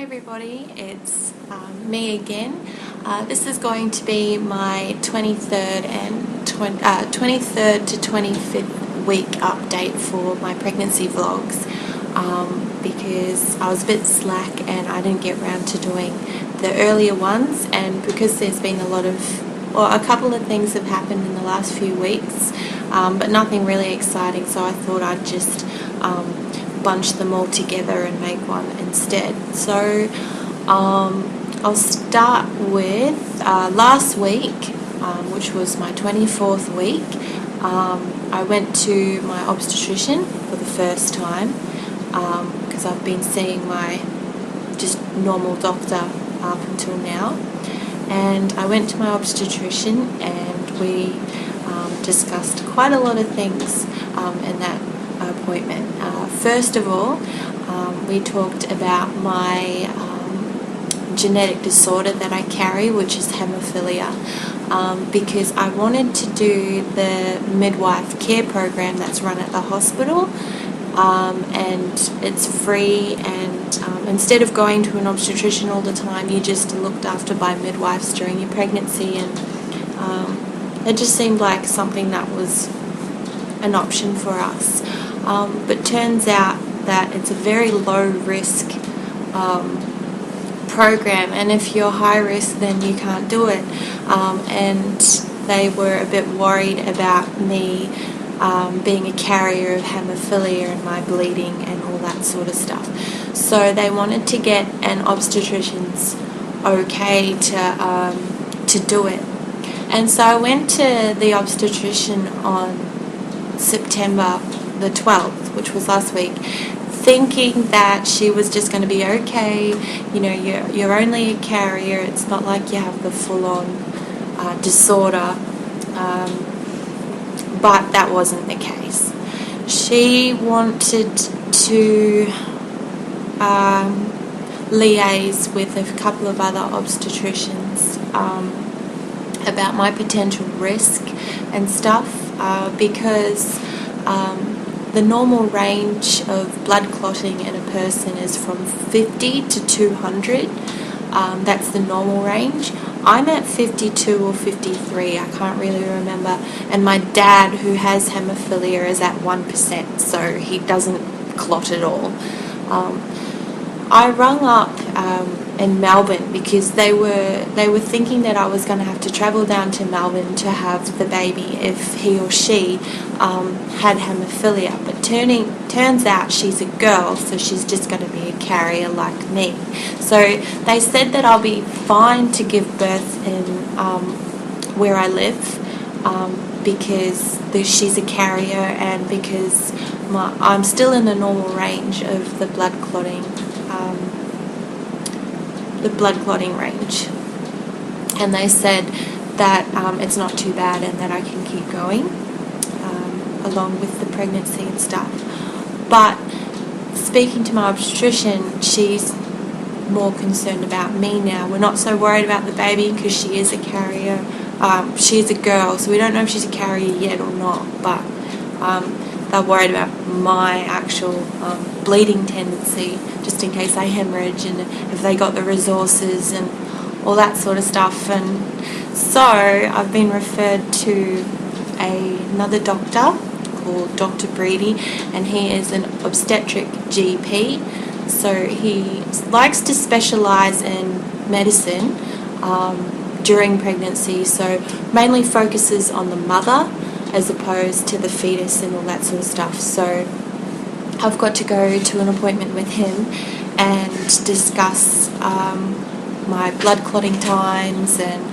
Hi everybody, it's me again. This is going to be my 23rd to 25th week update for my pregnancy vlogs, because I was a bit slack and I didn't get around to doing the earlier ones, and because there's been a couple of things have happened in the last few weeks, but nothing really exciting, so I thought I'd just bunch them all together and make one instead. So I'll start with last week, which was my 24th week. I went to my obstetrician for the first time, because I've been seeing my just normal doctor up until now, and I went to my obstetrician and we discussed quite a lot of things in that appointment. First of all, we talked about my genetic disorder that I carry, which is hemophilia, because I wanted to do the midwife care program that's run at the hospital, and it's free, and instead of going to an obstetrician all the time, you're just looked after by midwives during your pregnancy, and it just seemed like something that was an option for us. But turns out that it's a very low risk program, and if you're high risk then you can't do it, and they were a bit worried about me being a carrier of hemophilia and my bleeding and all that sort of stuff, so they wanted to get an obstetrician's okay to do it. And so I went to the obstetrician on September the 12th, which was last week, thinking that she was just going to be okay. You know, you're only a carrier, it's not like you have the full-on disorder, but that wasn't the case. She wanted to liaise with a couple of other obstetricians about my potential risk and stuff, because the normal range of blood clotting in a person is from 50 to 200. That's the normal range. I'm at 52 or 53, I can't really remember. And my dad, who has hemophilia, is at 1%, so he doesn't clot at all. I rung up in Melbourne because they were thinking that I was going to have to travel down to Melbourne to have the baby if he or she had hemophilia, but turns out she's a girl, so she's just going to be a carrier like me. So they said that I'll be fine to give birth in where I live, because she's a carrier, and because I'm still in the normal range of the blood clotting range, and they said that it's not too bad and that I can keep going along with the pregnancy and stuff. But speaking to my obstetrician, she's more concerned about me now. We're not so worried about the baby because she is a carrier. She is a girl, so we don't know if she's a carrier yet or not, but they're worried about my actual bleeding tendency, just in case I hemorrhage, and if they got the resources and all that sort of stuff. And so I've been referred to another doctor called Dr. Breedy, and he is an obstetric GP, so he likes to specialise in medicine during pregnancy, so mainly focuses on the mother as opposed to the fetus and all that sort of stuff. So I've got to go to an appointment with him and discuss my blood clotting times and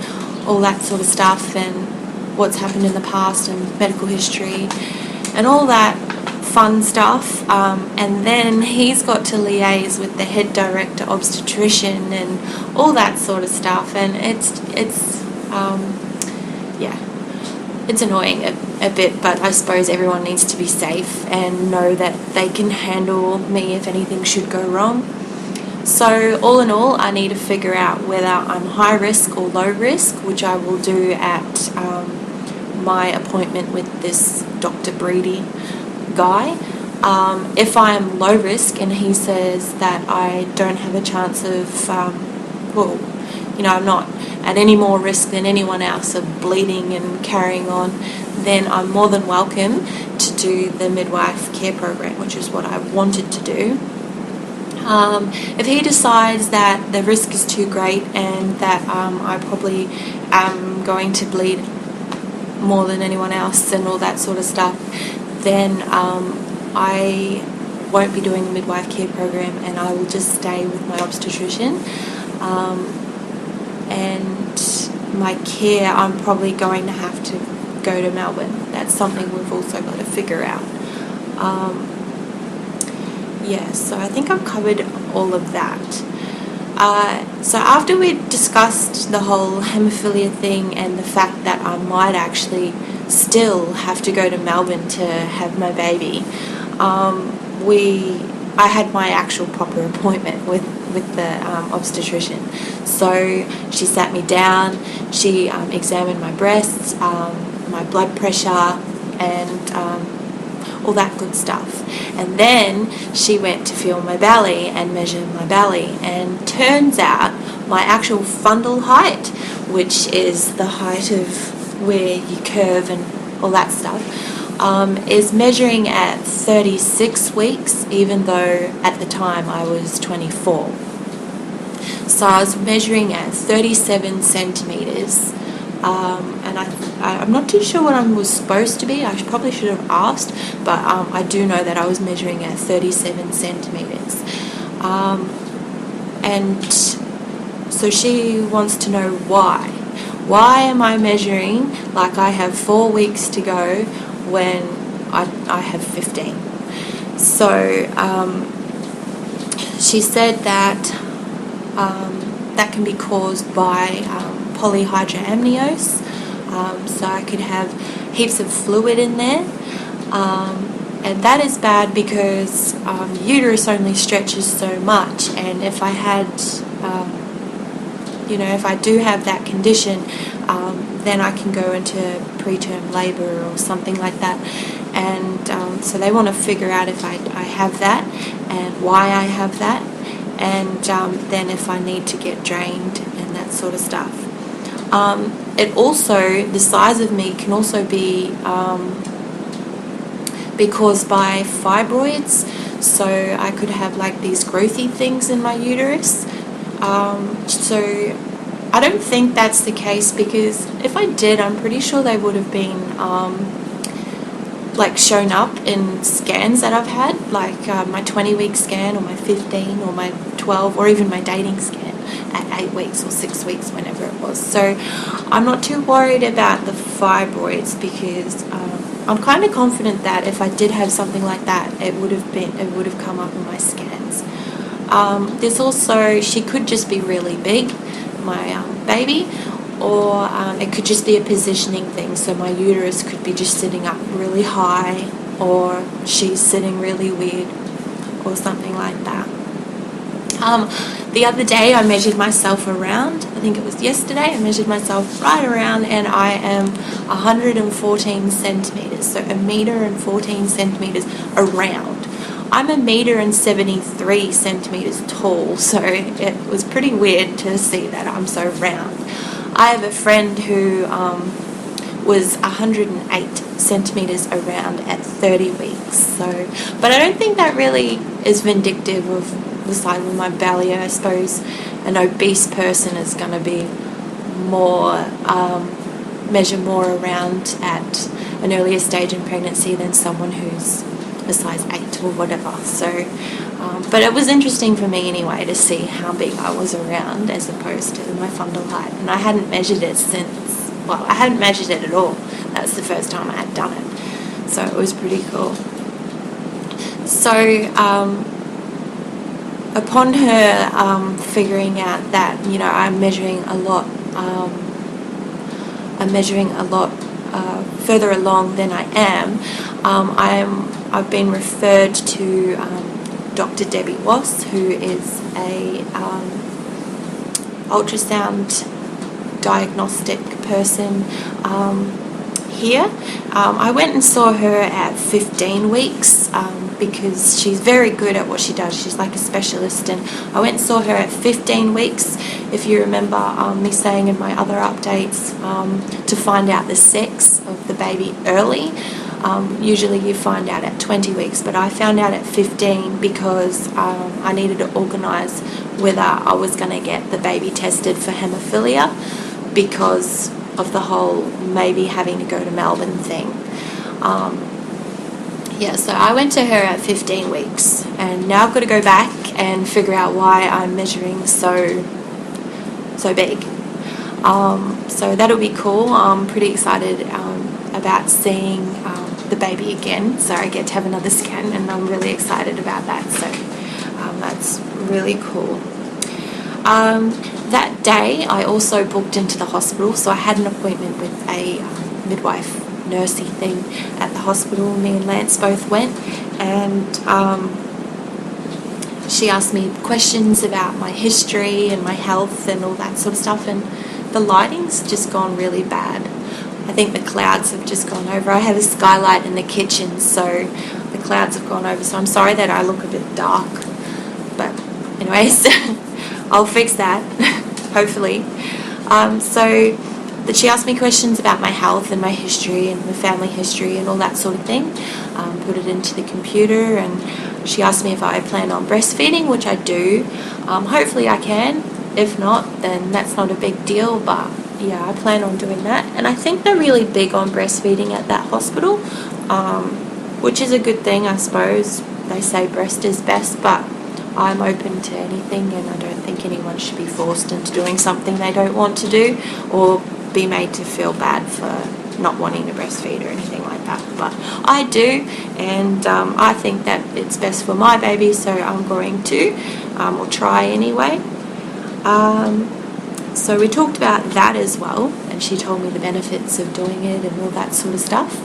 all that sort of stuff, and what's happened in the past and medical history and all that fun stuff, and then he's got to liaise with the head director obstetrician and all that sort of stuff, and it's annoying a bit, but I suppose everyone needs to be safe and know that they can handle me if anything should go wrong. So all in all, I need to figure out whether I'm high risk or low risk, which I will do at my appointment with this Dr. Breedy guy. If I am low risk and he says that I don't have a chance of, well, I'm not at any more risk than anyone else of bleeding and carrying on, then I'm more than welcome to do the midwife care program, which is what I wanted to do. If he decides that the risk is too great and that I probably am going to bleed more than anyone else and all that sort of stuff, then I won't be doing the midwife care program, and I will just stay with my obstetrician. And my care, I'm probably going to have to go to Melbourne. That's something we've also got to figure out. So I think I've covered all of that. So after we discussed the whole haemophilia thing and the fact that I might actually still have to go to Melbourne to have my baby, I had my actual proper appointment with the obstetrician. So she sat me down, she examined my breasts, my blood pressure, and all that good stuff. And then she went to feel my belly and measure my belly, and turns out my actual fundal height, which is the height of where you curve and all that stuff, is measuring at 36 weeks, even though at the time I was 24. So I was measuring at 37 centimetres, and I'm not too sure what I was supposed to be. I probably should have asked, but I do know that I was measuring at 37 centimetres. And so she wants to know why. Why am I measuring like I have 4 weeks to go when I have 15? So she said that that can be caused by polyhydramnios. So I could have heaps of fluid in there, and that is bad because the uterus only stretches so much, and if I had if I do have that condition, then I can go into preterm labour or something like that. And so they want to figure out if I have that and why I have that, and then if I need to get drained and that sort of stuff. It also, the size of me can also be caused by fibroids. So I could have like these growthy things in my uterus. So I don't think that's the case, because if I did, I'm pretty sure they would have been like shown up in scans that I've had, like my 20-week scan or my 15 or my 12 or even my dating scan at 8 weeks or 6 weeks, whenever it was. So I'm not too worried about the fibroids, because I'm kind of confident that if I did have something like that, it would have come up in my scans. There's also, she could just be really big, my baby, or it could just be a positioning thing. So my uterus could be just sitting up really high, or she's sitting really weird, or something like that. The other day I measured myself around, I think it was yesterday, I measured myself right around, and I am 114 centimetres, so 1 metre and 14 centimetres around. I'm 1 metre and 73 centimetres tall, so it was pretty weird to see that I'm so round. I have a friend who was 108 centimetres around at 30 weeks, so, but I don't think that really is vindictive of the size of my belly. I suppose an obese person is going to be more, measure more around at an earlier stage in pregnancy than someone who's a size 8 or whatever. So, but it was interesting for me anyway to see how big I was around as opposed to my fundal height. And I hadn't measured it since, well, I hadn't measured it at all. That's the first time I had done it. So it was pretty cool. So, upon her figuring out that, I'm measuring a lot further along than I am, I've been referred to Dr. Debbie Wass, who is a ultrasound diagnostic person, here. I went and saw her at 15 weeks because she's very good at what she does. She's like a specialist, and I went and saw her at 15 weeks. If you remember me saying in my other updates to find out the sex of the baby early. Usually you find out at 20 weeks, but I found out at 15 because I needed to organise whether I was going to get the baby tested for haemophilia because of the whole maybe having to go to Melbourne thing. So I went to her at 15 weeks, and now I've got to go back and figure out why I'm measuring so big. So that'll be cool. I'm pretty excited about seeing the baby again, so I get to have another scan, and I'm really excited about that, so that's really cool. That day I also booked into the hospital, so I had an appointment with a midwife nursey thing at the hospital. Me and Lance both went, and she asked me questions about my history and my health and all that sort of stuff, and the lighting's just gone really bad. I think the clouds have just gone over. I had a skylight in the kitchen, so the clouds have gone over, so I'm sorry that I look a bit dark, but anyways, I'll fix that, hopefully. So she asked me questions about my health and my history and my family history and all that sort of thing. Put it into the computer, and she asked me if I plan on breastfeeding, which I do. Hopefully I can. If not, then that's not a big deal, but yeah, I plan on doing that. And I think they're really big on breastfeeding at that hospital, which is a good thing, I suppose. They say breast is best, but I'm open to anything, and I don't think anyone should be forced into doing something they don't want to do, or be made to feel bad for not wanting to breastfeed or anything like that. But I do, and I think that it's best for my baby, so I'm going to, or try anyway. So we talked about that as well, and she told me the benefits of doing it and all that sort of stuff.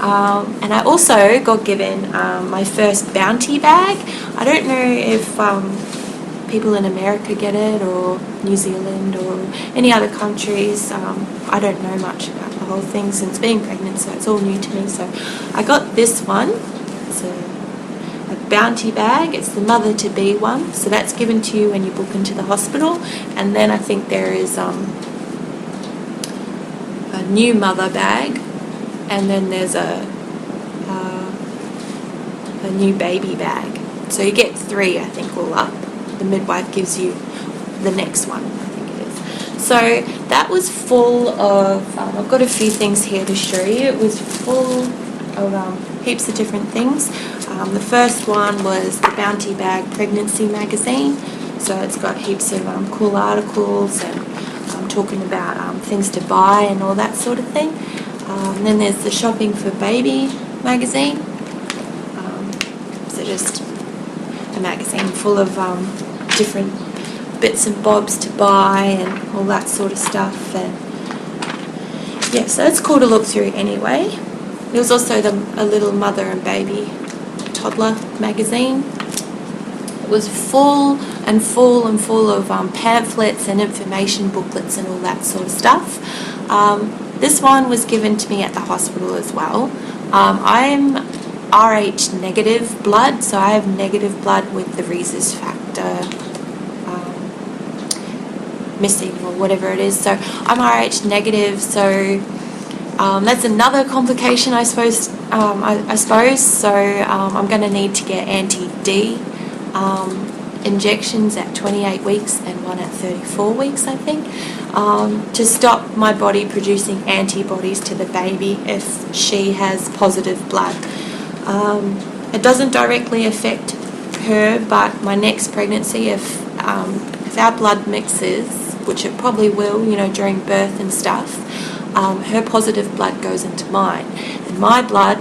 And I also got given my first bounty bag. I don't know if people in America get it, or New Zealand, or any other countries. I don't know much about the whole thing since being pregnant, so it's all new to me. So I got this one. It's a bounty bag. It's the mother-to-be one, so that's given to you when you book into the hospital. And then I think there is a new mother bag, and then there's a new baby bag. So you get 3, I think, all up. The midwife gives you the next one, I think it is. So that was full of, I've got a few things here to show you. It was full of heaps of different things. The first one was the Bounty Bag Pregnancy Magazine. So it's got heaps of cool articles and talking about things to buy and all that sort of thing. And then there's the Shopping for Baby magazine. So just a magazine full of different bits and bobs to buy and all that sort of stuff. And yeah, so it's cool to look through anyway. There was also a little mother and baby toddler magazine. It was full and full and full of pamphlets and information booklets and all that sort of stuff. This one was given to me at the hospital as well. I'm Rh negative blood, so I have negative blood with the rhesus factor missing, or whatever it is. So I'm Rh negative, so that's another complication, I suppose. So I'm going to need to get anti-D injections at 28 weeks and one at 34 weeks, I think, to stop my body producing antibodies to the baby if she has positive blood. It doesn't directly affect her, but my next pregnancy, if our blood mixes, which it probably will, during birth and stuff, her positive blood goes into mine, and my blood,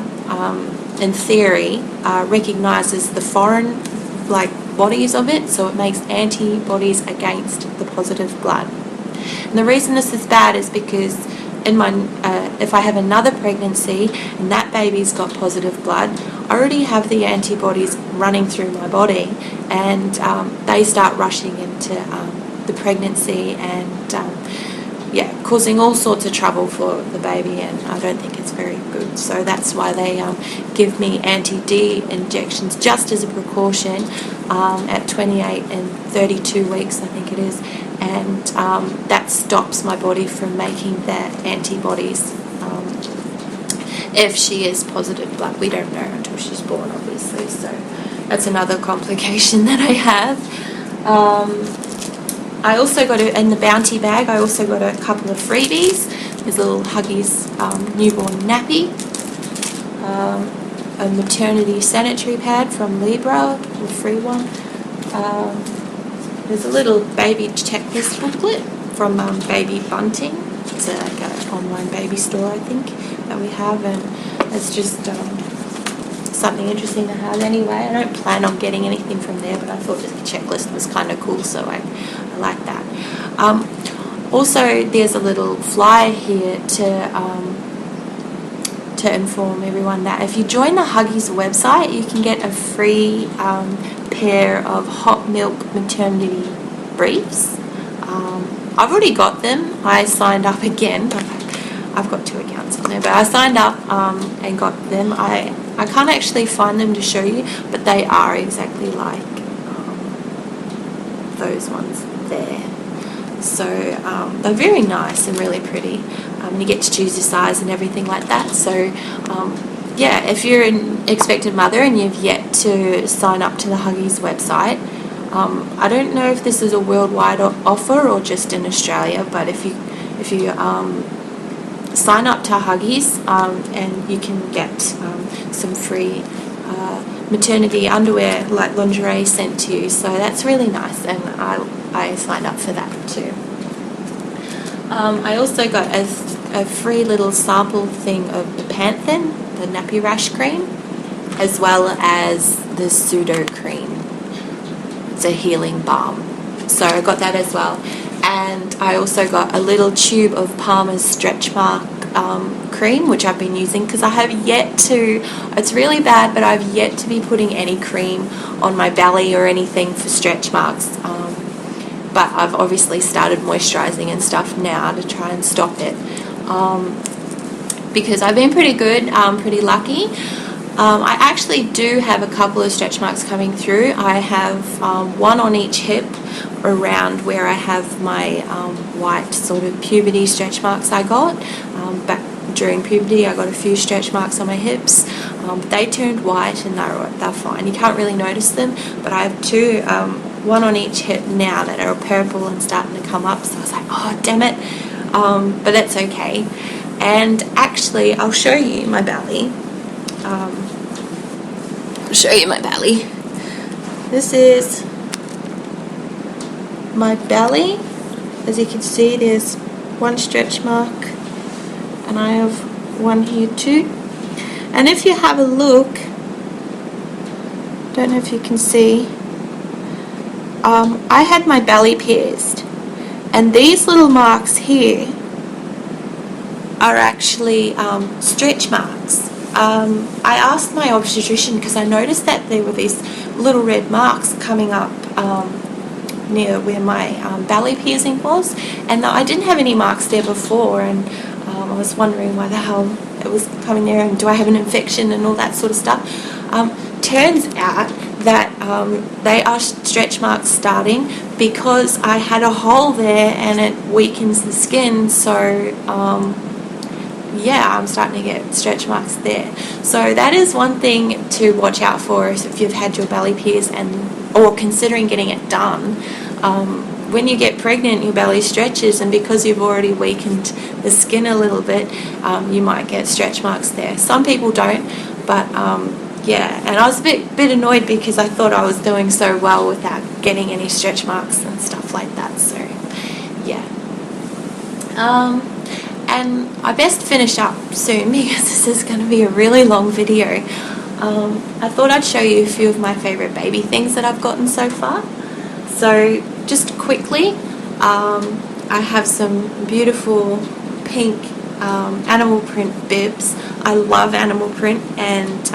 in theory, recognises the foreign bodies of it, so it makes antibodies against the positive blood. And the reason this is bad is because if I have another pregnancy and that baby's got positive blood, I already have the antibodies running through my body, and they start rushing into the pregnancy, and yeah, causing all sorts of trouble for the baby, and I don't think it's very good. So that's why they give me anti-D injections just as a precaution at 28 and 32 weeks, I think it is, and that stops my body from making the antibodies if she is positive, but we don't know until she's born, obviously, so that's another complication that I have. I also got in the Bounty bag, I also got a couple of freebies. There's little Huggies newborn nappy, a maternity sanitary pad from Libra, a free one. There's a little baby checklist booklet from Baby Bunting. It's like an online baby store, I think, that we have, and it's just something interesting to have anyway. I don't plan on getting anything from there, but I thought the checklist was kind of cool, so I like that. Also, there's a little flyer here to inform everyone that if you join the Huggies website, you can get a free pair of hot milk maternity briefs. I've already got them. I signed up again. I've got 2 accounts on there, but I signed up and got them. I can't actually find them to show you, but they are exactly like those ones there. So they're very nice and really pretty, and you get to choose your size and everything like that. So yeah, if you're an expectant mother and you've yet to sign up to the Huggies website, I don't know if this is a worldwide offer or just in Australia, but if you sign up to Huggies and you can get some free maternity underwear, like lingerie, sent to you, so that's really nice, and I signed up for that too. I also got a free little sample thing of the Panthen, the nappy rash cream, as well as the Pseudo cream. It's a healing balm, so I got that as well. And I also got a little tube of Palmer's stretch mark cream, which I've been using because I have yet to, it's really bad, but I've yet to be putting any cream on my belly or anything for stretch marks. But I've obviously started moisturising and stuff now to try and stop it, because I've been pretty good, pretty lucky. I actually do have a couple of stretch marks coming through. I have one on each hip around where I have my white sort of puberty stretch marks I got. Back during puberty I got a few stretch marks on my hips. They turned white and they're fine. You can't really notice them, but I have two, one on each hip now that are purple and starting to come up, so I was like, oh damn it, but that's okay. And actually I'll show you my belly. I'll show you my belly. This is my belly. As you can see, there's one stretch mark and I have one here too. And if you have a look, don't know if you can see, I had my belly pierced, and these little marks here are actually stretch marks. I asked my obstetrician because I noticed that there were these little red marks coming up near where my belly piercing was, and I didn't have any marks there before, and I was wondering why the hell it was coming there, and do I have an infection and all that sort of stuff. Turns out that they are stretch marks starting because I had a hole there and it weakens the skin, so yeah, I'm starting to get stretch marks there. So that is one thing to watch out for if you've had your belly pierced or considering getting it done. When you get pregnant, your belly stretches, and because you've already weakened the skin a little bit, you might get stretch marks there. Some people don't, but yeah, and I was a bit annoyed because I thought I was doing so well without getting any stretch marks and stuff like that, so yeah. And I best finish up soon because this is going to be a really long video. I thought I'd show you a few of my favourite baby things that I've gotten so far. So just quickly, I have some beautiful pink animal print bibs. I love animal print, and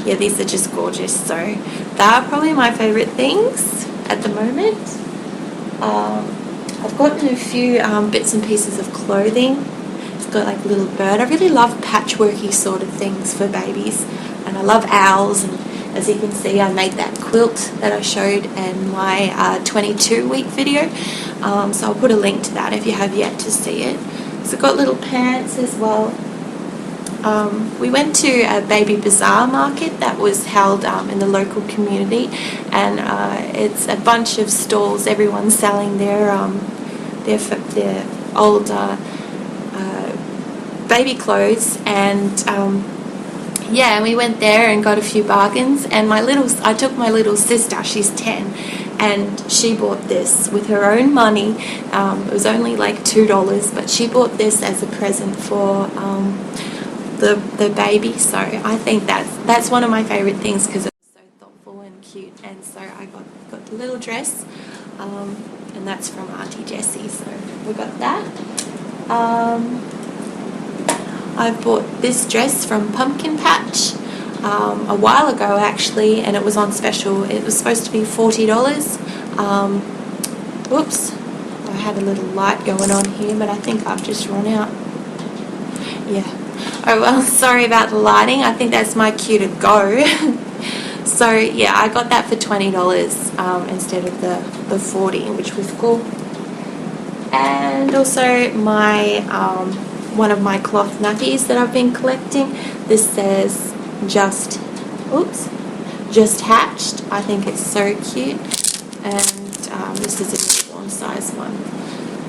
yeah, these are just gorgeous, so they are probably my favourite things at the moment. I've gotten a few bits and pieces of clothing. It's got like a little bird. I really love patchworky sort of things for babies, and I love owls, and as you can see I made that quilt that I showed in my 22-week video, so I'll put a link to that if you have yet to see it. So I've got little pants as well. We went to a baby bazaar market that was held in the local community, and it's a bunch of stalls. Everyone's selling their old baby clothes, and yeah, and we went there and got a few bargains. And I took my little sister, she's 10, and she bought this with her own money. It was only like $2, but she bought this as a present for the baby. So I think that's one of my favorite things, because it's so thoughtful and cute. And so I got the little dress, and that's from Auntie Jessie, so we got that. I bought this dress from Pumpkin Patch a while ago actually, and it was on special. It was supposed to be $40. Whoops, I had a little light going on here, but I think I've just run out. Yeah. Oh well, sorry about the lighting. I think that's my cue to go. So yeah, I got that for $20 instead of the $40, which was cool. And also my one of my cloth nappies that I've been collecting. This says just hatched. I think it's so cute. And this is a newborn size one.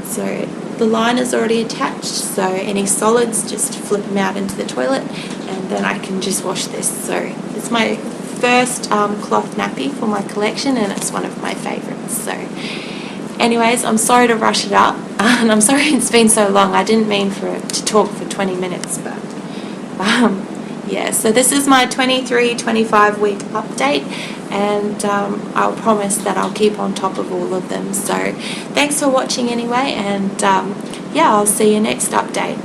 So the line is already attached, so any solids, just flip them out into the toilet, and then I can just wash this. So it's my first cloth nappy for my collection, and it's one of my favorites. So anyways, I'm sorry to rush it up, and I'm sorry it's been so long. I didn't mean for it to talk for 20 minutes, but yeah, so this is my 23-25 week update, and I'll promise that I'll keep on top of all of them. So thanks for watching anyway, and yeah, I'll see you next update.